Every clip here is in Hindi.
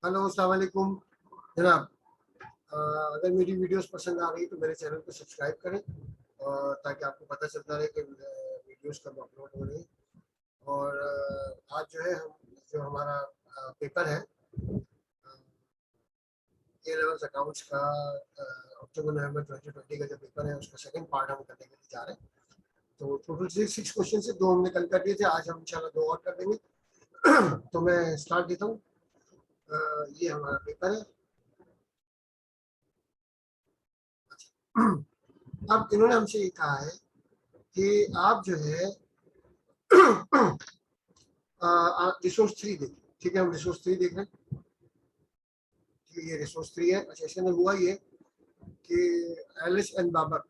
हेलो अस्सलाम वालेकुम जनाब। अगर मेरी वीडियोस पसंद आ रही तो मेरे चैनल को सब्सक्राइब करें ताकि आपको पता चलता रहे कि वीडियोस कब अपलोड हो रही हैं। और आज जो है हम जो हमारा पेपर है ए लेवल्स अकाउंट्स का अक्टूबर नवंबर 2020 का जो पेपर है उसका सेकंड पार्ट हम करने के लिए जा रहे हैं। तो टोटल 6 क्वेश्चन से 2 हमने कल कर दिए थे, आज हम इंशाल्लाह 2 और कर देंगे। तो मैं स्टार्ट देता हूँ। ये हमारा पेपर है। अब इन्होंने हमसे ये कहा है कि आप जो है रिसोर्स 3 देखिए। ठीक है, हम रिसोर्स 3 देख रहे हैं कि ये रिसोर्स 3 है। अच्छा, इसके अंदर हुआ ये कि Alice and Babak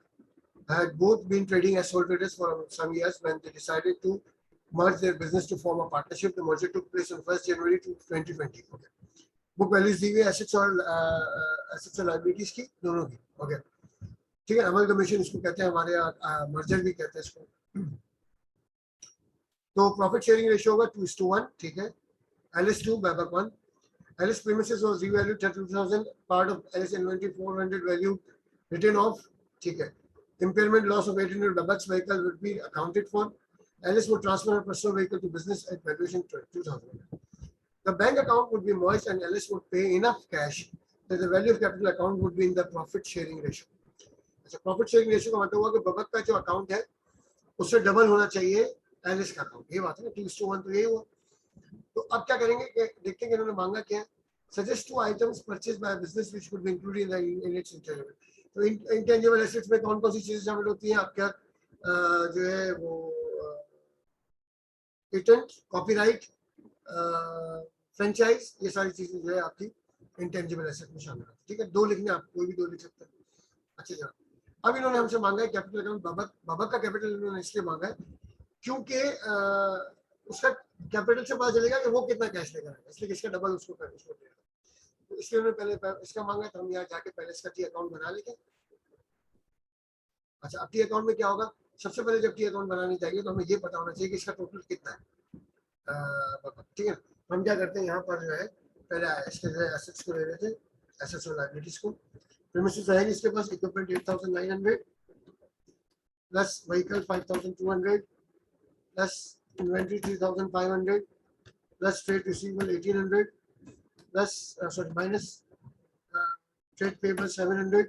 had both been trading as sole traders for some years. When they decided to merge their business to form a partnership, the merger took place on 1st January 2020. Okay. Book values दी हुई है, एसेट्स और लायबिलिटीज की दोनों की। ओके, ठीक है। अमल कमीशन इसको कहते हैं, हमारे यहाँ मर्जर भी कहते हैं इसको। तो प्रॉफिट शेयरिंग रेशियो होगा 2:1। ठीक है, Alice 2 बैबक 1। Alice premises was revalued at 2000, part of Alice inventory 400 value written off. ठीक है, impairment loss of 800 Babak's vehicle would be accounted for. Alice would transfer her personal vehicle to business at valuation 2000. The bank account would be merged and Alice would pay enough cash that the value of capital account would be in the profit sharing ratio. अच्छा, प्रॉफिट शेयरिंग रेशियो का मतलब हुआ कि बबक का जो अकाउंट है उससे डबल होना चाहिए एलिस का अकाउंट। ये बात है ना, 2:1 तो यही हुआ। तो अब क्या करेंगे कि देखते हैं कि इन्होंने मांगा क्या है। Suggest 2 items purchase by business which could be included in its intangible. तो इंटेंजिबल एसेट्स में कौन कौन सी चीजें शामिल होती हैं आपका? जो है वो पेटेंट, कॉपीराइट, फ्रेंचाइज, ये सारी चीजें जो है आपकी इंटेंजिबल एसेट में शामिल होती है। ठीक है, 2 लिखने, आप कोई भी 2 लिख सकते हैं। अच्छा जनाब, अब इन्होंने हमसे मांगा है कैपिटल अकाउंट। बबक बबक का कैपिटल इन्होंने इसलिए मांगा है क्योंकि उसका कैपिटल से पता चलेगा कि वो कितना कैश लेकर आएगा, इसलिए इसका डबल उसको देगा। तो इसलिए उन्होंने पहले इसका मांगा, तो हम यहाँ जाके पहले इसका टी अकाउंट बना लेंगे। अच्छा, अब टी अकाउंट में क्या होगा? सबसे पहले जब टी अकाउंट बनानी चाहिए तो हमें ये पता होना चाहिए कि इसका टोटल कितना है। ठीक है, हम क्या करते हैं यहाँ पर जो है पहले इसके जो है एसेट्स को ले लेते हैं, एसेट्स और लायबिलिटीज को। प्रीमिसेस रहेगी इसके पास, equipment 8900 plus vehicle 5200 plus inventory 3500 plus trade receivable 1800 plus sorry minus trade payable 700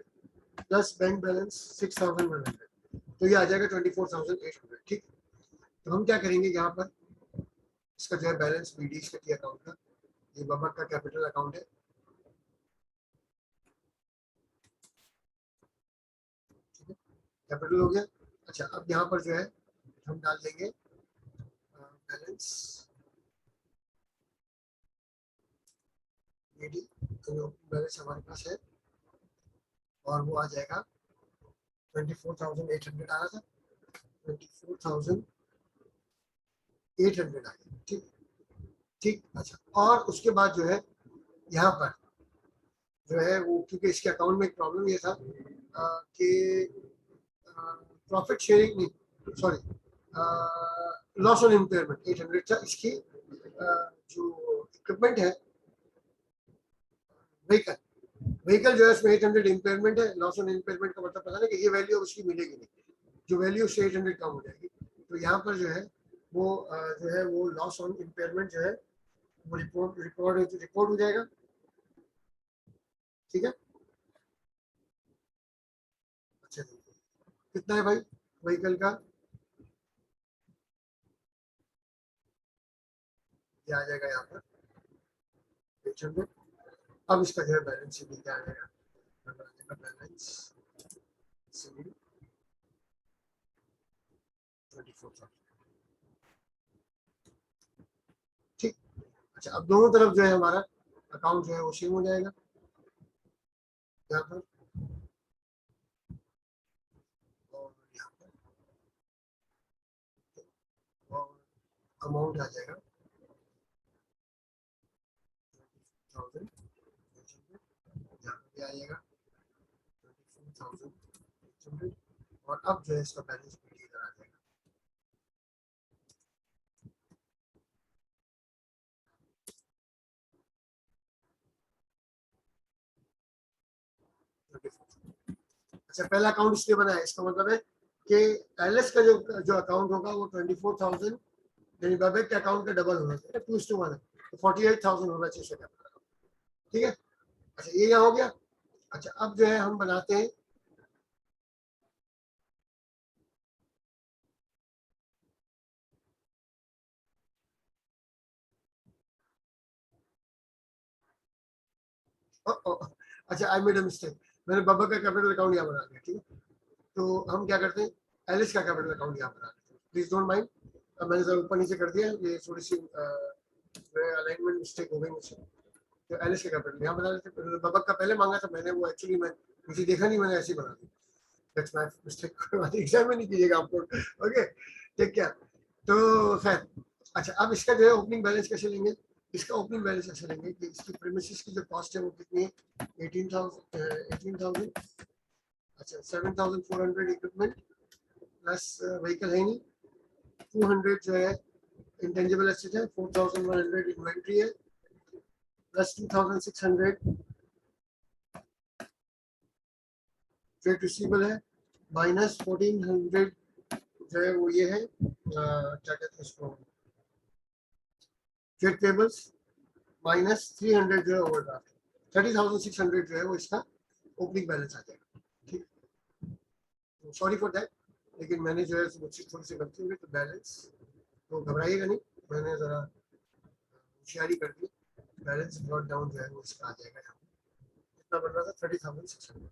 plus bank balance 6100। तो ये आ जाएगा 24800। ठीक, तो हम क्या करेंगे यहाँ पर इसका जो है बैलेंस बीडी इसका टी अकाउंट का, ये बबक का कैपिटल अकाउंट है। ठीक है, कैपिटल हो गया। अच्छा, अब यहाँ पर जो है हम डाल देंगे बैलेंस बीडी, जो बैलेंस हमारे पास है, और वो आ जाएगा 24800 आ रहा था, 24800 आ गया। ठीक ठीक। अच्छा, और उसके बाद जो है यहाँ पर जो है वो, क्योंकि इसके अकाउंट में एक प्रॉब्लम ये था कि प्रॉफिट शेयरिंग नहीं, सॉरी लॉस ऑन इम्पेयरमेंट 800 था। इसकी जो इक्विपमेंट है, व्हीकल व्हीकल जो है उसमें 800 इम्पेयरमेंट है। लॉस ऑन इम्पेयरमेंट का मतलब पता ना कि ये वैल्यू उसकी मिलेगी नहीं, जो वैल्यू उससे 800 कम हो जाएगी। तो यहाँ पर जो है वो जो है वो लॉस ऑन इम्पेयरमेंट जो है वो रिपोर्ट हो जाएगा। ठीक है, अच्छा कितना है भाई व्हीकल का? ये आ जाएगा यहाँ पर 800। अब इसका जो है बैलेंस शीट क्या आ जाएगा? Balance sheet 24,000। ठीक। अच्छा, अब दोनों तरफ जो है हमारा अकाउंट जो है वो सेम हो जाएगा यहाँ पर, और यहाँ पर और अमाउंट आ जाएगा 20,000। यहाँ पर भी आ जाएगा 24,800। और अब जो है इसका बैलेंस भी इधर आ जाएगा। अच्छा, पहला अकाउंट इसलिए बनाया, इसका मतलब है कि एलएस का जो जो अकाउंट होगा वो 24,000 यानी बबेक के अकाउंट का डबल होना चाहिए, 2:1 है, तो 48,000 होना चाहिए इसका कैपिटल। ठीक है, अच्छा ये यहाँ हो गया। अच्छा अब जो है हम बनाते हैं अच्छा आई मेड अ मिस्टेक, मैंने बबेक का कैपिटल अकाउंट यहाँ बना दिया। ठीक है, तो हम क्या करते हैं, एलिस का कैपिटल अकाउंट यहाँ बना देते हैं, प्लीज डोंट माइंड। मैंने जरा ऊपर नीचे कर दिया, ये थोड़ी सी अलाइनमेंट मिस्टेक हो गई मुझसे। तो एलिस का कैपिटल यहाँ बना देते हैं, बबक का पहले मांगा था मैंने, वो एक्चुअली मैं मुझे देखा नहीं, मैंने ऐसे ही बना दिया। दैट्स माय मिस्टेक, एग्जाम में नहीं कीजिएगा आप लोग। ओके ठीक क्या, तो खैर। अच्छा अब इसका जो है ओपनिंग बैलेंस कैसे लेंगे, इसका ओपनिंग बैलेंस ऐसे लेंगे कि इसकी प्रीमिसेस की जो कॉस्ट है वो कितनी है, 18,000। अच्छा 7,400 इक्विपमेंट प्लस व्हीकल है नहीं, 200 जो है इंटेंजिबल एसेट है, 4,100 इन्वेंट्री है, प्लस 2,600 ट्रेड रिसीवेबल है, माइनस 1,400 जो है वो ये है क्या कहते हैं इसको, ट्रेड पेबल्स, माइनस 300 जो है ओवरड्राफ्ट, 30,600 जो है वो इसका ओपनिंग बैलेंस आ जाएगा। ठीक, सॉरी फॉर दैट, लेकिन मैंने जो है मुझसे थोड़ी सी गलती हुई, तो बैलेंस तो घबराइएगा नहीं, मैंने जरा होशियारी कर दी, बैलेंस ब्रॉट डाउन जो है वो इसका आ जाएगा यहाँ, कितना बन रहा था 30,600।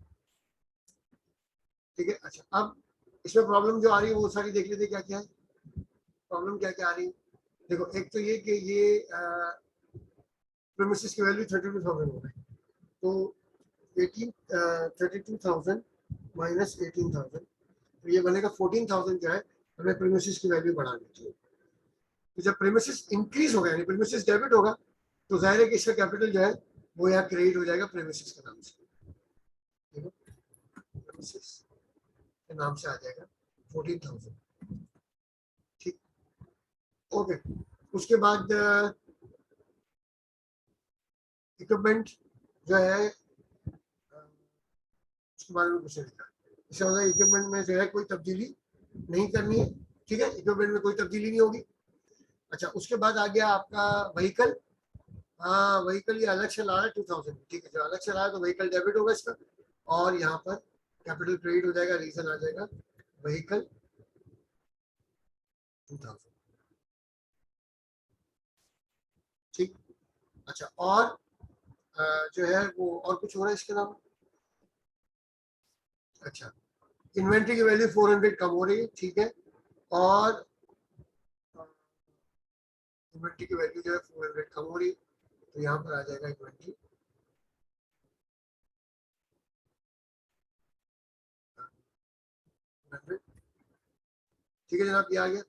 ठीक है, अच्छा अब इसमें प्रॉब्लम जो आ रही है वो सारी देख लेते क्या क्या है, प्रॉब्लम क्या क्या आ रही है। देखो एक तो ये कि ये प्रीमिसेस की वैल्यू 32,000 हो गई, तो 32,000 माइनस 18,000, तो ये बनेगा 14,000 जो है हमें प्रीमिसेस की वैल्यू बढ़ानी चाहिए। तो जब प्रीमिसेस इंक्रीज होगा यानी प्रीमिसेस डेबिट होगा, तो जाहिर है कि इसका कैपिटल जो है वो यहाँ क्रेडिट हो जाएगा प्रीमिसेस के नाम से, देखो प्रीमिसेस के नाम से आ जाएगा 14,000। ठीक, ओके। उसके बाद इक्विपमेंट जो है उसके बारे में कुछ लिखा है, इससे होता है इक्विपमेंट में जो है कोई तब्दीली नहीं करनी है। ठीक है, इक्विपमेंट में कोई तब्दीली नहीं होगी। अच्छा उसके बाद आ गया आपका व्हीकल, हाँ व्हीकल ये अलग से ला रहा है 2,000, ठीक है जो अलग से ला है तो व्हीकल डेबिट होगा इसका, और यहाँ पर कैपिटल क्रेडिट हो जाएगा, रीजन आ जाएगा व्हीकल 2,000। ठीक, अच्छा और जो है वो और कुछ हो रहा है इसके अलावा। अच्छा इन्वेंट्री की वैल्यू 400 कम हो रही है, ठीक है, और इन्वेंट्री की वैल्यू जो है 400 कम हो रही है, तो यहाँ पर आ जाएगा इन्वेंट्री, ठीक है जनाब ये आ गया।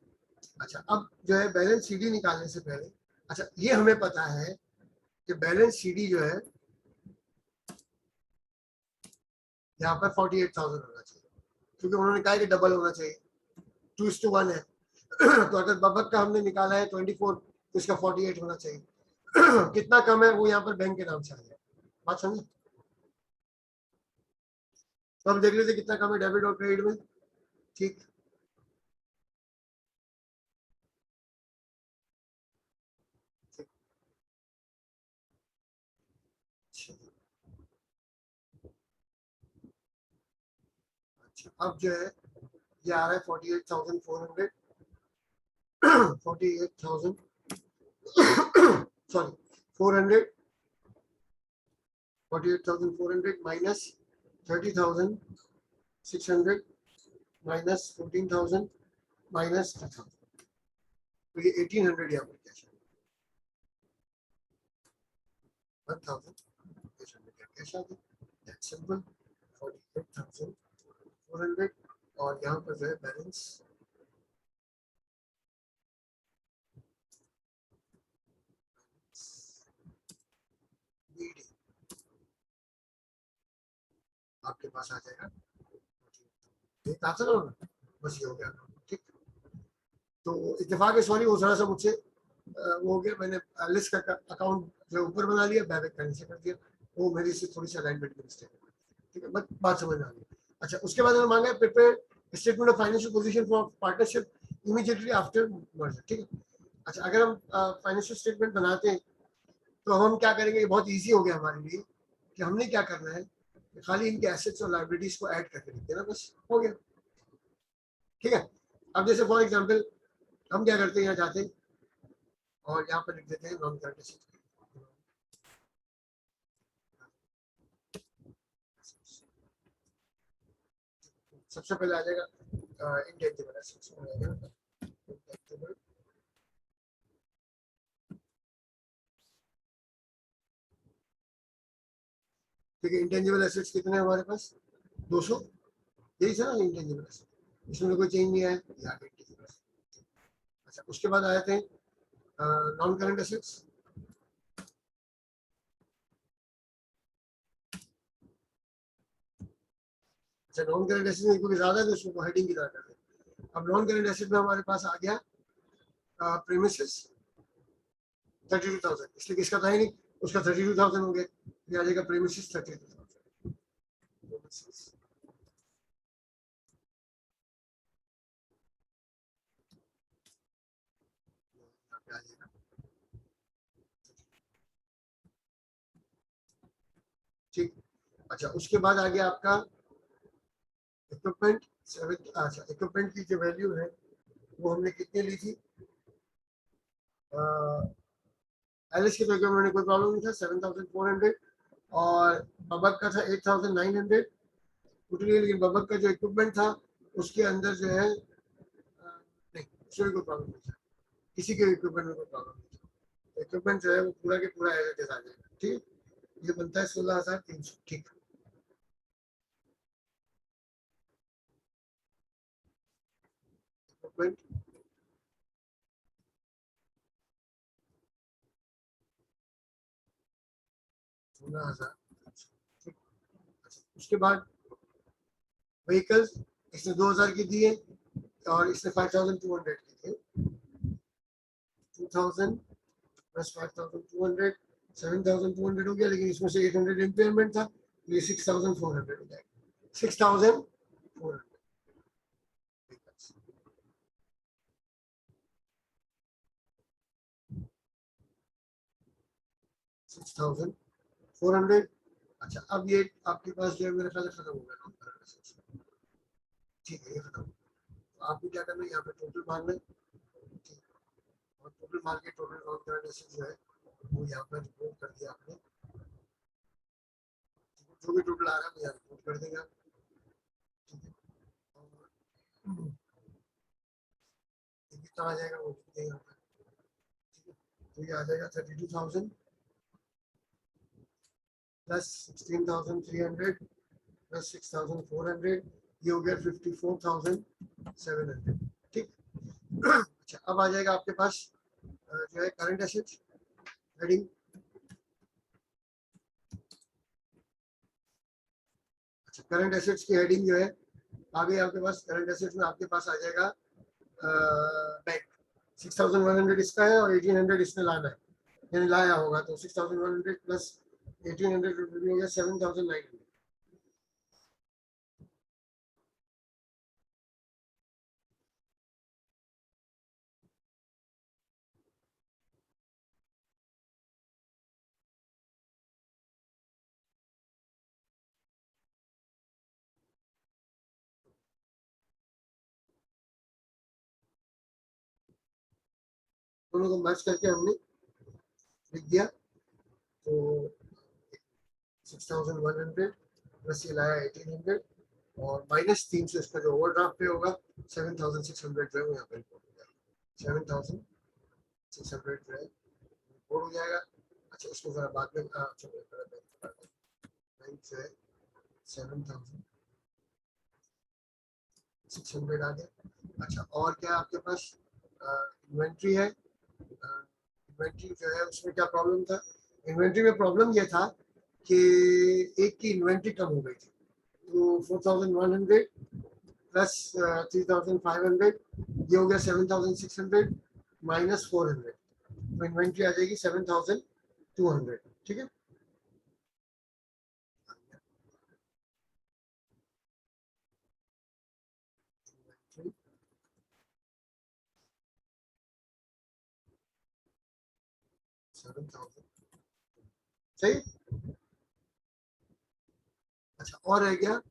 अच्छा अब जो है बैलेंस सीडी निकालने से पहले, अच्छा ये हमें पता है कि बैलेंस सीडी जो है यहाँ पर 48,000 होना चाहिए, क्योंकि उन्होंने कहा कि डबल होना चाहिए, 2:1 है। तो अगर बबक का हमने निकाला है 24, तो इसका 48 होना चाहिए। कितना कम है वो यहाँ पर बैंक के नाम से आ जाए, बात समझे। तो हम देख लेते कितना कम है डेबिट और क्रेडिट में। ठीक, अच्छा अब जो है ये आ रहा है 48,400, 48,000 सॉरी 400, 48,400 माइनस 30,600 माइनस 14,000 माइनस 2,000, तो ये 1,800 यहाँ पर कैश है, 1,800 कैश आ गया, दैट्स सिंपल। 48,400 और यहाँ पर जो है बैलेंस आपके पास आ जाएगा, ठीक आता ना, बस ये हो गया। ठीक, तो इत्तेफाक सॉरी वो थोड़ा सा मुझसे वो हो गया, मैंने लिस्ट का अकाउंट जो ऊपर बना लिया, बैक का नीचे कर दिया, वो मेरी से थोड़ी सी अलाइनमेंट की मिस्टेक है। ठीक है, बात समझ में आ गई। अच्छा, उसके बाद हमें मांगा है prepare statement of financial position for partnership immediately after merger. ठीक है, अच्छा अगर हम फाइनेंशियल स्टेटमेंट बनाते हैं तो हम क्या करेंगे, ये बहुत इजी हो गया हमारे लिए कि हमने क्या करना है, खाली इनके एसेट्स और लायबिलिटीज को ऐड करके लिख देना, बस हो गया। ठीक है, अब जैसे फॉर एग्जांपल हम क्या करते हैं, यहाँ जाते हैं और यहाँ पर लिख देते हैं नॉन करंट एसेट्स। सबसे पहले आ जाएगा इंटेंजिबल एसेट्स हो जाएगा, इंटेंजिबल ठीक है। इंटेंजिबल एसेट्स कितने हैं हमारे पास, 200, यही था ना इंटेंजिबल एसेट, इसमें कोई चेंज नहीं आया, ये आ गया इंटेंजिबल एसेट। अच्छा, उसके बाद आए थे नॉन करंट एसेट्स। अच्छा, नॉन करंट एसेट में क्योंकि ज्यादा है तो उसको हेडिंग की तरह कर दें। अब नॉन करंट एसेट में हमारे पास आ गया प्रीमिसेस 32,000, इसलिए किसका था ही नहीं, उसका 32,000 हो गया, ये आ जाएगा प्रीमिसेस 32,000। ठीक, अच्छा उसके बाद आ गया आपका इक्विपमेंट 7। अच्छा, इक्विपमेंट की जो वैल्यू है वो हमने कितनी ली थी, एलिस के तो इक्विपमेंट में कोई प्रॉब्लम नहीं था, 7,400, और बबक का था 8,900 टोटली, लेकिन बबक का जो इक्विपमेंट था उसके अंदर जो है नहीं, उसमें कोई प्रॉब्लम नहीं था, किसी के इक्विपमेंट में कोई प्रॉब्लम नहीं था, इक्विपमेंट जो है वो पूरा के पूरा एज इट इज आ जाएगा। ठीक, ये बनता है 16,300। ठीक, इक्विपमेंट 16,000। ठीक, अच्छा उसके बाद व्हीकल्स, इसने 2,000 की दी है और इसने 5,200 की थी, 2,000 प्लस 5,200 7,200 हो गया, लेकिन इसमें से 800 इम्पेयरमेंट था, ये 6,400 हो जाएगा, 6,400 6,400। अच्छा, अब ये आपके पास जो है मेरे ख्याल से खत्म हो गया। ठीक है, ये खत्म, तो आपको क्या करना है, यहाँ पे टोटल मारना है। ठीक, और टोटल मार के टोटल नॉन करंट एसेट जो है वो यहाँ पर रिपोर्ट कर दिया आपने, जो भी टोटल आ रहा है वो यहाँ रिपोर्ट कर देगा। ठीक है, और ये कितना आ जाएगा वो लिख देंगे यहाँ पर। ठीक है, तो ये आ जाएगा 32,000 प्लस 16,300 प्लस 6,400, ये हो गया 54,700। ठीक, अच्छा अब आ जाएगा आपके पास जो है करंट एसेट्स हेडिंग। अच्छा, करंट एसेट्स की हेडिंग जो है आ गई आपके पास, करंट एसेट्स में आपके पास आ जाएगा बैंक, 6,100 इसका है और 1,800 इसने लाना है, यानी लाया होगा, तो 6,100 प्लस 1,800 टोटल हो गया 7,900। दोनों को मर्ज करके हमने लिख दिया, तो 6,100 प्लस ये लाया 1,800 और माइनस 300 इसका जो ओवरड्राफ्ट पे होगा 7,600 जो है वो यहाँ पे रिपोर्ट हो जाएगा, 7,600 जो है रिपोर्ट हो जाएगा। अच्छा, उसको जरा बाद में बैंक जो है 7,600 आ गया। अच्छा, और क्या आपके पास इन्वेंट्री है, इन्वेंट्री जो है उसमें क्या प्रॉब्लम था, इन्वेंट्री में प्रॉब्लम ये था कि एक की इन्वेंट्री कम हो गई थी, तो 4,100 प्लस 3,500, ये हो गया 7,600 माइनस 400, तो इन्वेंट्री आ जाएगी 7,200। ठीक है, 7,000 सही। अच्छा और है क्या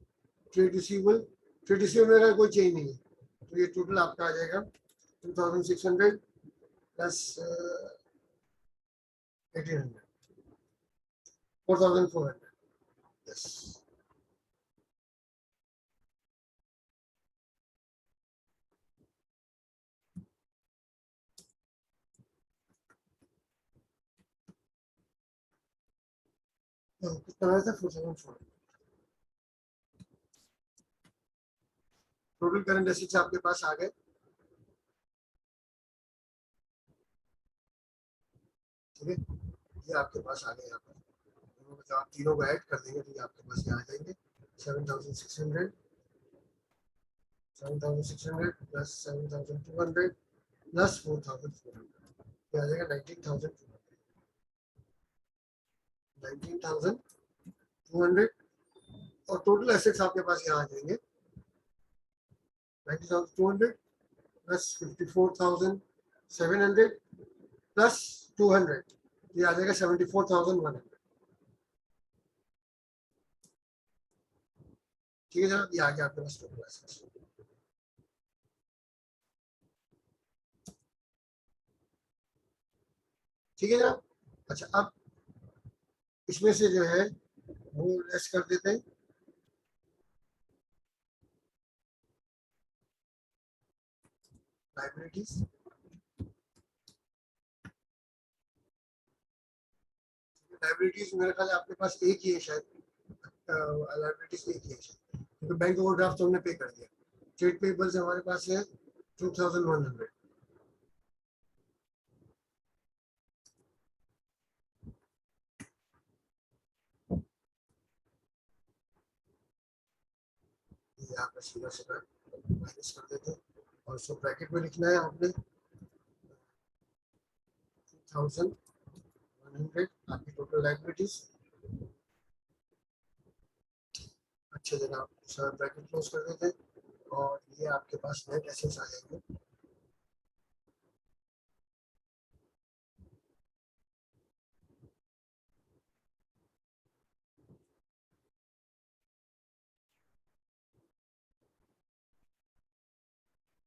ट्रेड रिसीवेबल, ट्रेड रिसीवेबल में कोई चेंज नहीं है, तो ये टोटल आपका आ जाएगा 2,600 प्लस 1,800 4,400 यस। कितना आया था 4,400। टोटल करंट एसेट्स आपके पास आ गए, ठीक है, ये आपके पास आ गए यहाँ पर। तो आप तीनों को ऐड कर देंगे तो ये आपके पास यहाँ आ जाएंगे 7,600, 7,600 प्लस 7,200 प्लस 4,400, ये आ जाएगा 19,200, 19,200। और टोटल एसेट्स आपके पास यहाँ आ जाएंगे 90,200 प्लस 54,700 प्लस 200, ये आ जाएगा 74,100। ठीक है जनाब, ये आ गया आपके पास टोटल एसेट्स। ठीक है जनाब। अच्छा अब इसमें से जो है वो लेस कर देते हैं, लाइबिलिटीज। लाइबिलिटीज मेरे ख्याल आपके पास एक ही है शायद, लाइबिलिटीज एक ही है शायद, क्योंकि बैंक ओवरड्राफ्ट तो हमने पे कर दिया। ट्रेड पेबल्स हमारे पास है 2,100, यहाँ पर सीधा सीधा माइनस कर देते हैं और उसको ब्रैकेट में लिखना है आपने 2,100 आपकी टोटल लाइबिलिटीज। अच्छे जनाब सर ब्रैकेट क्लोज कर देते हैं और ये आपके पास नेट एसेट्स आ जाएंगे।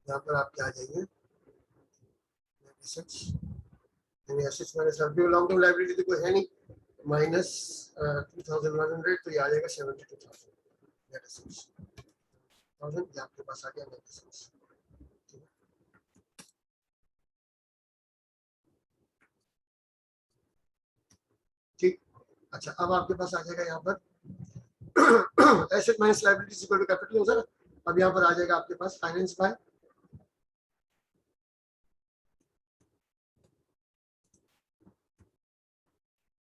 यहाँ पर आपके आ जाएंगे नेट एसेट्स, यानी assets minus long term liability तो कोई है नहीं, माइनस 2,100, तो ये आ जाएगा 72,000 नेट एसेट्स। 1,000 ये आपके पास आ गया नेट एसेट्स। ठीक। अच्छा अब आपके पास आ जाएगा यहाँ पर asset minus liabilities equal to capital हो सर। अब यहाँ पर आ जाएगा आपके पास फाइनेंस बाय,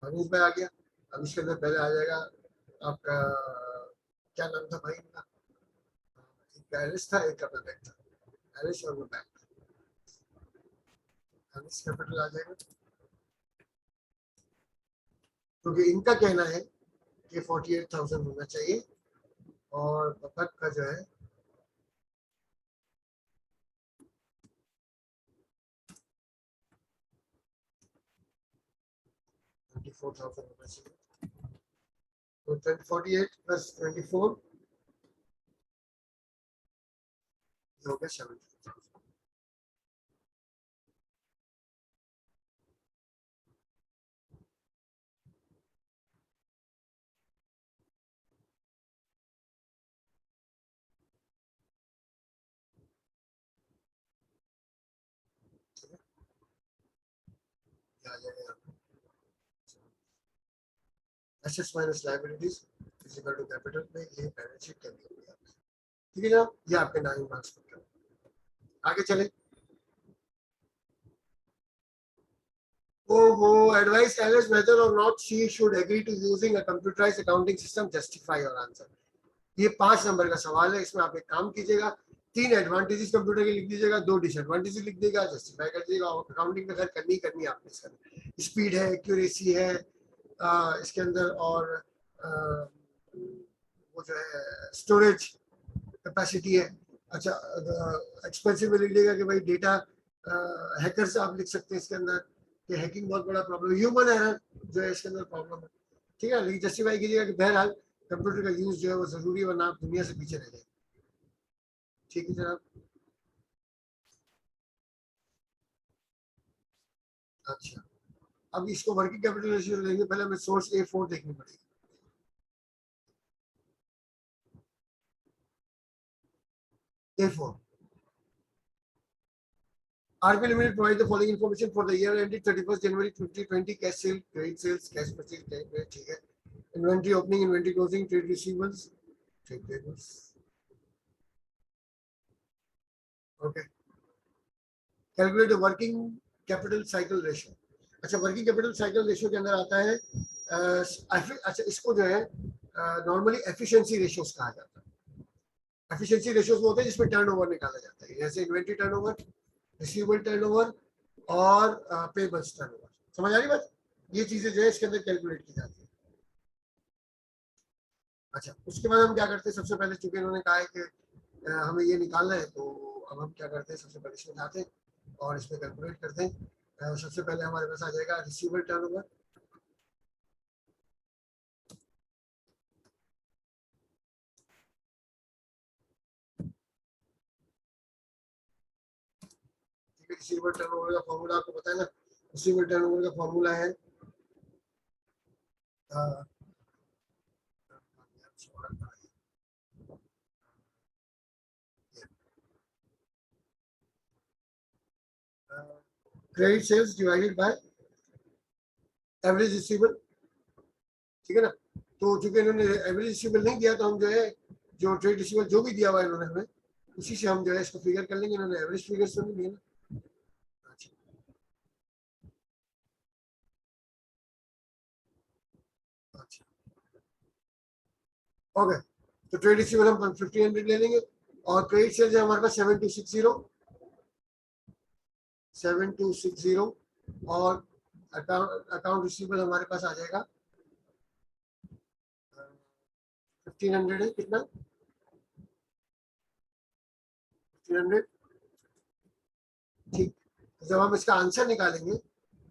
फाइनेंस बाय आ गया। अब इसके अंदर पहले आ जाएगा आपका क्या नाम था भाई इनका, एक एलिस था एक अपना बैंक था, एलिस और वो बैंक, एलिस कैपिटल आ जाएगा क्योंकि इनका कहना है कि 48,000 होना चाहिए और बतख का जो है 24,000 होना चाहिए। तो 48 प्लस 24 हो गया 72,000। आ जाएगा यहाँ पे assets minus liabilities is equal to capital में ये बैलेंस शीट कर दी होगी आपने। ठीक है जनाब, ये आपके 9 मार्क्स पर। आगे चले। Oh, advise Alice whether or not she should agree to using a computerized accounting system. Justify your answer. ये 5 नंबर का सवाल है, इसमें आप एक काम कीजिएगा, 3 एडवांटेजेस कंप्यूटर के लिख दीजिएगा, 2 डिसएडवांटेजेस लिख देगा, जस्टिफाई कर दीजिएगा। अकाउंटिंग में खैर करनी है आपने, इसका स्पीड है, एक्यूरेसी है इसके अंदर, और वो जो है स्टोरेज कैपेसिटी है। अच्छा एक्सपेंसिव में लिख देगा कि भाई डेटा हैकर से आप लिख सकते हैं इसके अंदर, कि हैकिंग बहुत बड़ा प्रॉब्लम, ह्यूमन एरर जो है इसके अंदर प्रॉब्लम है, ठीक है, लेकिन जस्टिफाई कीजिएगा कि बहरहाल कंप्यूटर का यूज जो है वो जरूरी है, वरना आप दुनिया से पीछे रह जाएंगे। ठीक है जनाब। अच्छा, अब इसको वर्किंग कैपिटल रेशियो लेंगे, पहले हमें सोर्स A4 देखनी पड़ेगी। A4, RBI Limited provide the following information for the year ended 31st January 2020: cash sale, credit sales, cash purchase, ठीक है, inventory opening, inventory closing, trade receivables, trade payables, okay, calculate the working capital cycle ratio। अच्छा, वर्किंग कैपिटल साइकिल रेशियो के अंदर आता है अच्छा, इसको जो है नॉर्मली एफिशिएंसी रेशियोज कहा जाता है। एफिशिएंसी रेशियोज वो होते हैं जिसमें टर्नओवर निकाला जाता है, जैसे इन्वेंटरी टर्नओवर, रिसीवेबल टर्नओवर और पेबल्स टर्नओवर। समझ आ रही बात? ये चीजें जो है इसके अंदर कैलकुलेट की जाती है। अच्छा, उसके बाद हम क्या करते हैं, सबसे पहले चूंकि इन्होंने कहा है कि हमें ये निकालना है, तो अब हम क्या करते हैं, सबसे पहले इसमें जाते हैं और इसमें कैलकुलेट करते हैं। सबसे पहले हमारे पास आ जाएगा रिसीवेबल टर्नओवर। रिसीवेबल टर्नओवर का फॉर्मूला आपको पता है ना, रिसीवेबल टर्नओवर का फॉर्मूला है credit sales divided by average receivable, ठीक है ना। तो चूंकि इन्होंने एवरेज रिसीवेबल नहीं दिया, तो हम जो है जो ट्रेड रिसीवेबल जो भी दिया हुआ है इन्होंने हमें, उसी से हम जो है इसको फिगर कर लेंगे। इन्होंने एवरेज फिगर तो नहीं दिया ना। अच्छा, अच्छा, ओके, तो ट्रेड रिसीवेबल हम 1500 ले लेंगे, और क्रेडिट सेल्स है हमारे पास 7260, 7260, और अकाउंट रिसीवेबल हमारे पास आ जाएगा 1500 है, कितना 1500, ठीक। जब हम इसका आंसर निकालेंगे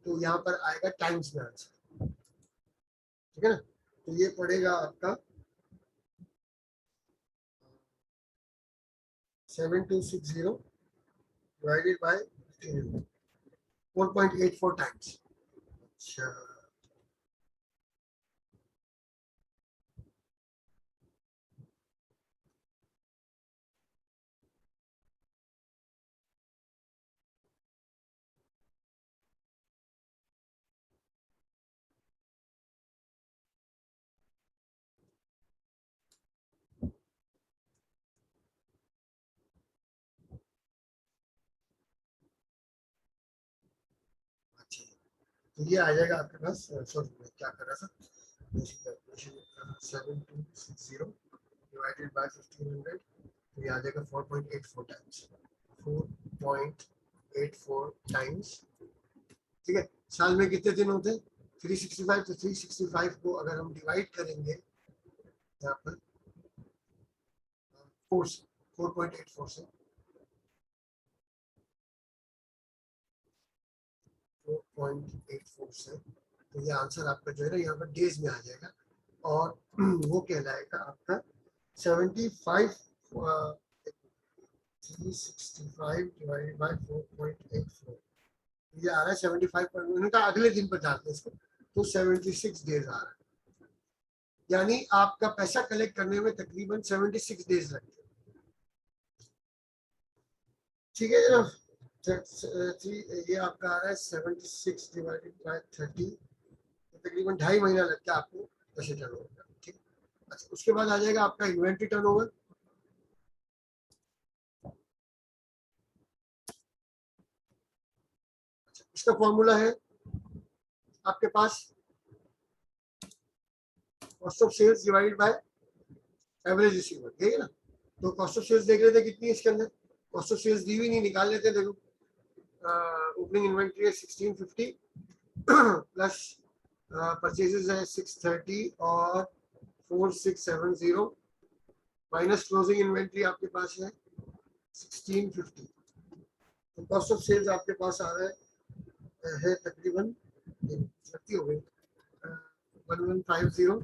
तो यहाँ पर आएगा टाइम्स में आंसर, ठीक है ना। तो ये पड़ेगा आपका 7260 डिवाइडेड बाय 4.84 टाइम्स। अच्छा, अच्छा, तो ये आ जाएगा आपके पास, सॉरी मैं क्या कर रहा था, 7260 डिवाइडेड बाय 1500, तो ये आ जाएगा 4.84 टाइम्स, 4.84 टाइम्स, ठीक है। साल में कितने दिन होते हैं, 365, तो 365 को अगर हम डिवाइड करेंगे यहाँ पर 4 से, 4.84 से, 4.84 से, तो ये आंसर आपका जो है ना यहाँ पर डेज में आ जाएगा, और वो कहलाएगा आपका 75, 365 डिवाइडेड बाय 4.84, ये आ रहा है 75 पर, उनका अगले दिन पर डालते हैं इसको, तो 76 डेज आ रहा है, यानी आपका पैसा कलेक्ट करने में तकरीबन 76 डेज लगते हैं, ठीक है जनाब। ये आपका आ रहा है 76 डिवाइडेड बाय 30, तकरीबन 2.5 महीना लगता है आपको पैसे टर्नओवर करने, ठीक। अच्छा, उसके बाद आ जाएगा आपका इन्वेंट्री टर्नओवर। अच्छा, इसका फॉर्मूला है आपके पास cost of sales divided by average receivable, ठीक है ना। तो कॉस्ट ऑफ सेल्स देख रहे थे कितनी है इसके अंदर, कॉस्ट ऑफ सेल्स दी हुई नहीं, निकाल लेते हैं, देखो ओपनिंग इन्वेंट्री है 1650 प्लस परचेजेस है 630 और 4670 माइनस क्लोजिंग इन्वेंट्री आपके पास है 1650, तो कॉस्ट ऑफ सेल्स आपके पास आ रहा है है तकरीबन गलती हो गई 1150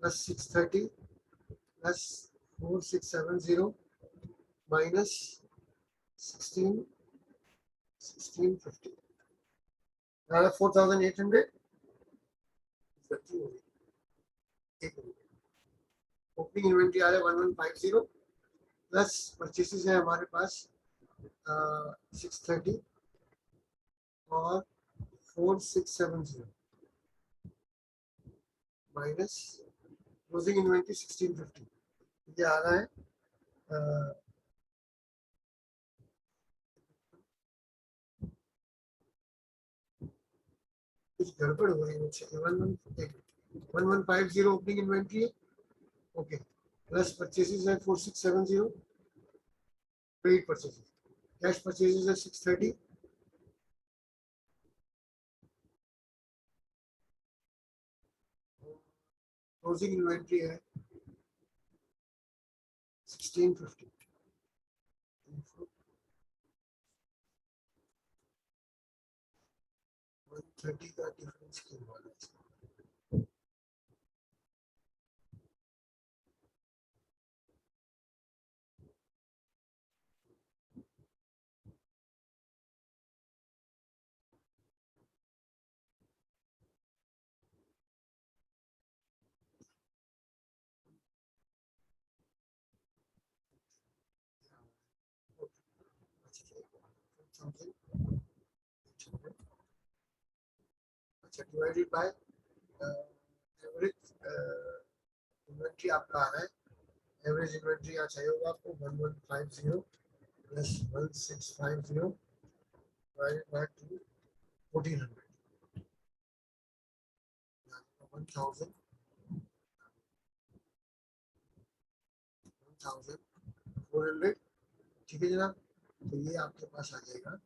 प्लस 630 प्लस 4670 माइनस 1650 4800 गलती हो गई। एक ओपनिंग इन्वेंट्री आ रहा है 1150 प्लस परचेसेस है हमारे पास 630 और 4670 माइनस क्लोजिंग इन्वेंट्री 1650 ये आ रहा है कुछ गड़बड़ हो रही है मुझसे 1150 ओपनिंग इन्वेंट्री है ओके प्लस परचेसेस है 4670 पेड परचेसेस कैश परचेसेस है 630 क्लोजिंग इन्वेंट्री है 1650 130 का डिफरेंस क्यों आ रहा है अच्छा डिवाइडेड बाय एवरेज इन्वेंट्री आपका आ रहा है एवरेज इन्वेंट्री यहाँ चाहिए होगा आपको 1150 प्लस 1650 डिवाइडेड बाय 2 1400 1400 ठीक है जनाब तो ये आपके पास आ जाएगा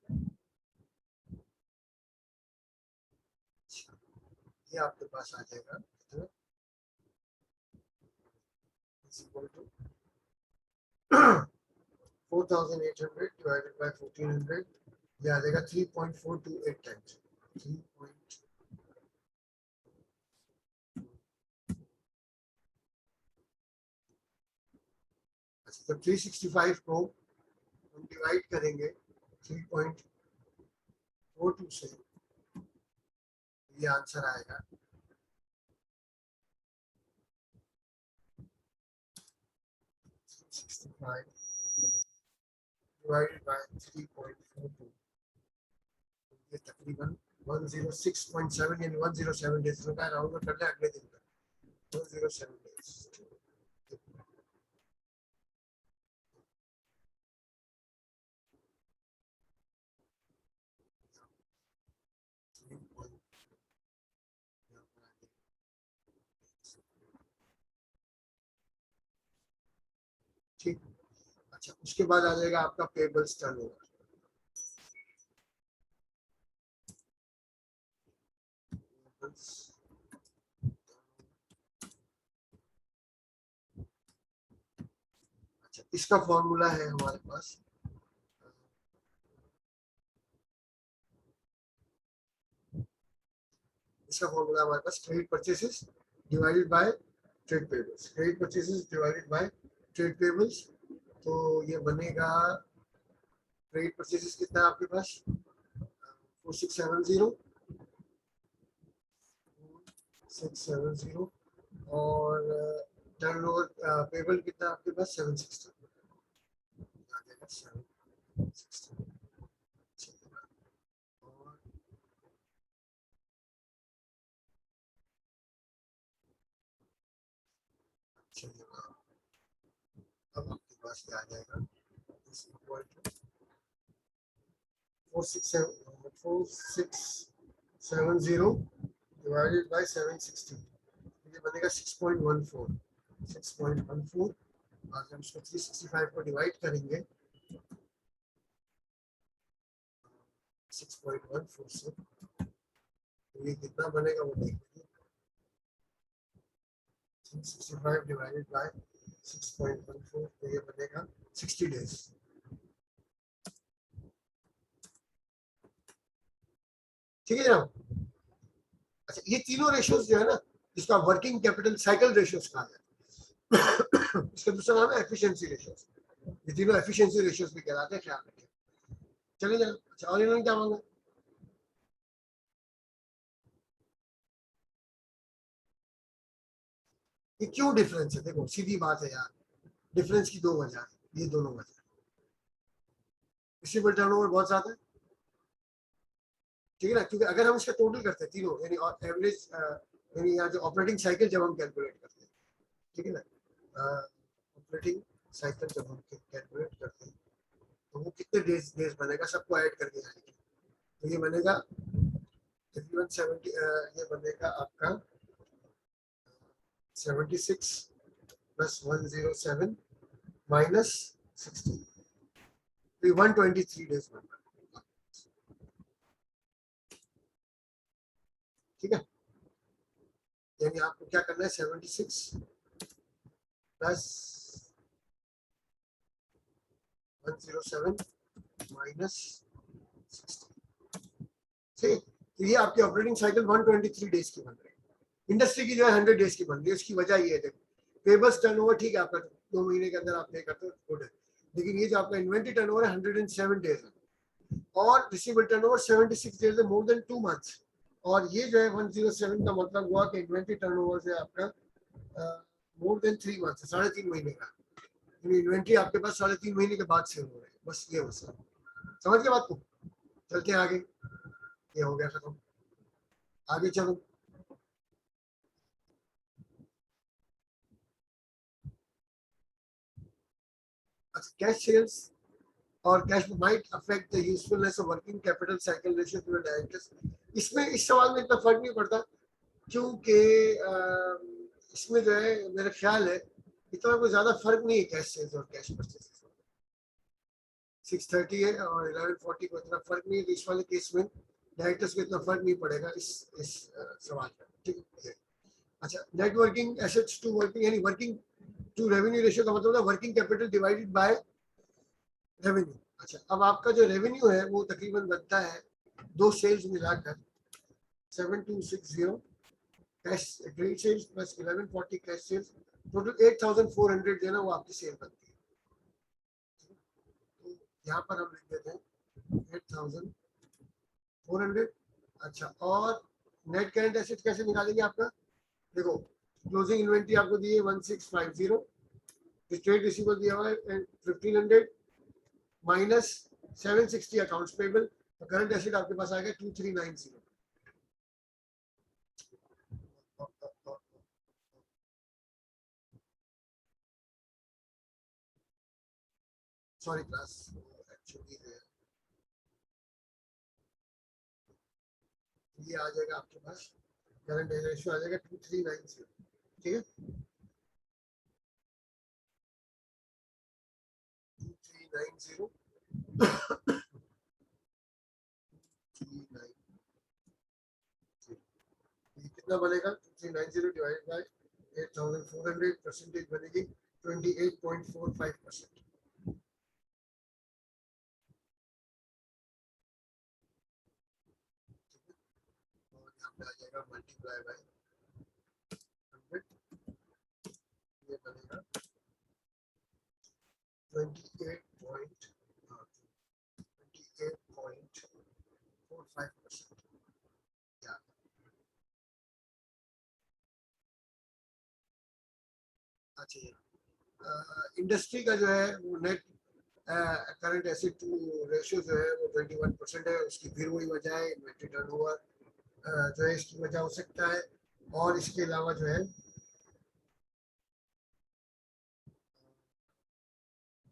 ये आपके पास आ जाएगा कितना is equal to 4800 divided by 1400 ये आ जाएगा 3.428 टाइम्स 3. अच्छा तो 365 को हम डिवाइड करेंगे 3.42 से ये आंसर आएगा 365 divided by 3.42 ये तकरीबन 106.7 यानी 107 डेज का राउंड कर ले अगले दिन तक 107 डेज ठीक अच्छा उसके बाद आ जाएगा आपका पेबल्स टर्नओवर अच्छा इसका फॉर्मूला है हमारे पास इसका फॉर्मूला हमारे पास credit purchases divided by trade payables credit purchases divided by trade payables तो ये बनेगा क्रेडिट परचेसेस कितना है आपके पास 4670 670 और टर्नओवर पेबल कितना आपके पास 760 आ जाएगा 760 और चलिए अब आपके पास क्या आ जाएगा 4670 divided by 760 ये बनेगा 6.14 और हम इसको 365 को डिवाइड करेंगे 6.14 से तो ये कितना बनेगा वो देख लीजिए 365 डिवाइडेड बाय 6.14 तो ये बनेगा 60 डेज ठीक है जनाब। अच्छा ये तीनों रेशियोज जो है ना, जिसका वर्किंग कैपिटल साइकिल रेशियोज कहा जाता है इसका दूसरा नाम है एफिशिएंसी रेशियोज। ये तीनों एफिशिएंसी रेशियोज भी कहलाते हैं, ख्याल रखें। चलिए जनाब। अच्छा और इन्होंने क्या मांगा? ये क्यों डिफरेंस है? देखो सीधी बात है यार, डिफरेंस की दो वजह है, ये दोनों वजह। रिसीवेबल टर्नओवर बहुत ज्यादा है, ठीक है ना, क्योंकि अगर हम इसका टोटल करते हैं तीनों, यानी एवरेज, यानी यहाँ जो ऑपरेटिंग साइकिल जब हम कैलकुलेट करते हैं, ठीक है ना, ऑपरेटिंग साइकिल जब हम कैलकुलेट करते हैं तो वो कितने डेज डेज बनेगा सबको ऐड करके जाएंगे, तो ये बनेगा तकरीबन 70, ये बनेगा आपका 76 प्लस 107 माइनस 60, तो ये 123 डेज बन रहा है, ठीक है। यानी आपको क्या करना है, 76 प्लस 107 माइनस 60, ठीक। तो ये आपकी ऑपरेटिंग साइकिल 123 डेज की बन रही है। इंडस्ट्री की जो है 100 डेज की बन रही है। उसकी वजह ये है, देखो पेबल्स टर्नओवर ठीक है आपका 2 महीने के अंदर आप पे करते हो, गुड है, लेकिन ये जो आपका इन्वेंट्री टर्नओवर है 107 डेज है, और रिसीवेबल टर्नओवर 76 डेज है, मोर देन 2 मंथ्स। और ये जो है 107 का मतलब हुआ कि इन्वेंट्री टर्नओवर से आपका मोर देन 3 मंथ्स, 3.5 महीने का, इन्वेंट्री आपके पास 3.5 महीने के बाद सेल हो रहे हैं, बस ये मसला। समझ गए बात को? चलते हैं आगे, ये हो गया खत्म, आगे चलो। अच्छा कैश सेल्स और cash might affect the usefulness of working capital cycle ratio two directors. इसमें इस सवाल में इतना फर्क नहीं पड़ता, क्योंकि इसमें जो है मेरा ख्याल है इतना कोई ज्यादा फर्क नहीं है कैश सेल्स और कैश परचेज। 630 है और 1140 को इतना फर्क नहीं है, तो इस वाले केस में डायरेक्टर्स को इतना फर्क नहीं पड़ेगा इस सवाल का, ठीक है। अच्छा net working assets to working, यानी वर्किंग टू रेवेन्यू रेशियो का मतलब है working capital divided by revenue. अच्छा अब आपका जो रेवेन्यू है वो तकरीबन बनता है दो सेल्स मिलाकर 7260 cash trade sales plus 1140 cash sales, total 8400 जो है ना वो आपकी सेल बनती है। तो यहाँ पर हम लिख देते हैं 8400। अच्छा और नेट करेंट एसेट कैसे निकालेंगे आपका? देखो क्लोजिंग इन्वेंट्री आपको दी है 1650, ट्रेड रिसीवेबल दिया हुआ है 1500 माइनस 760 अकाउंट्स पेबल, तो करंट एसेट आपके पास आएगा 2390। सॉरी क्लास, एक्चुअली ये आ जाएगा आपके पास, करंट रेशियो आ जाएगा 2390, ठीक है। 2390 कितना बनेगा? 2390 डिवाइडेड बाय 8400, परसेंटेज बनेगी 28.45%। और यहाँ पे आ जाएगा मल्टीप्लाई बाय 100, ये बनेगा 28.45%। अच्छा इंडस्ट्री का जो है वो net current asset to ratio जो है वो 21% है, उसकी फिर वही वजह है इन्वेंट्री टर्नओवर जो है इसकी वजह हो सकता है, और इसके अलावा जो है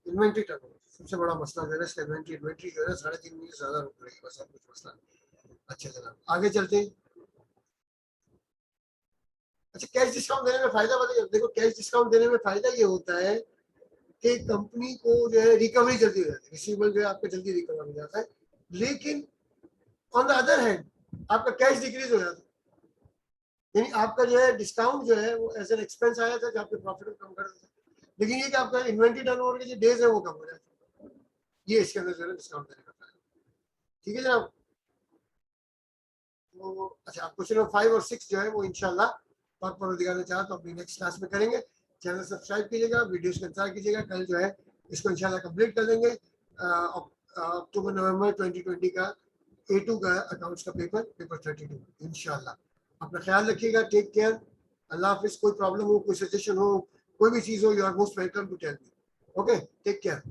इन्वेंट्री टर्नओवर सबसे बड़ा मसला जो है इसका, इन्वेंट्री इन्वेंट्री जो है 3.5 महीने से ज्यादा रुक रही है, बस और कुछ मसला नहीं। अच्छा जनाब आगे चलते हैं। अच्छा कैश डिस्काउंट देने में फायदा बताइए। देखो कैश डिस्काउंट देने में फायदा ये होता है कि कंपनी को जो है रिकवरी जल्दी हो जाती है, रिसीवेबल जो है आपका जल्दी रिकवर हो जाता है, लेकिन ऑन द अदर हैंड आपका कैश डिक्रीज हो जाता है, यानी आपका जो है डिस्काउंट जो है वो एज एन एक्सपेंस आया था जो आपके प्रॉफिट को कम कर देता है, लेकिन ये कि आपका इन्वेंट्री टर्नओवर के जो डेज है वो कम हो जाता है, ये इसके अंदर जो है डिस्काउंट देने का फायदा। ठीक है जनाब। वो अच्छा क्वेश्चन नंबर 5 और 6 जो है वो इंशाल्लाह पाक परवरदिगार ने चाहा तो अपनी नेक्स्ट क्लास में करेंगे। चैनल सब्सक्राइब कीजिएगा, वीडियोस का इंतजार कीजिएगा। कल जो है इसको इंशाल्लाह कंप्लीट कर देंगे। अक्टूबर नवंबर 2020 का A2 का अकाउंट्स का पेपर 32 इंशाल्लाह। अपना ख्याल रखिएगा, टेक केयर, अल्लाह हाफिज। कोई प्रॉब्लम हो, कोई सजेशन हो, कोई भी चीज़ हो, you are most welcome to tell me. Okay, take care.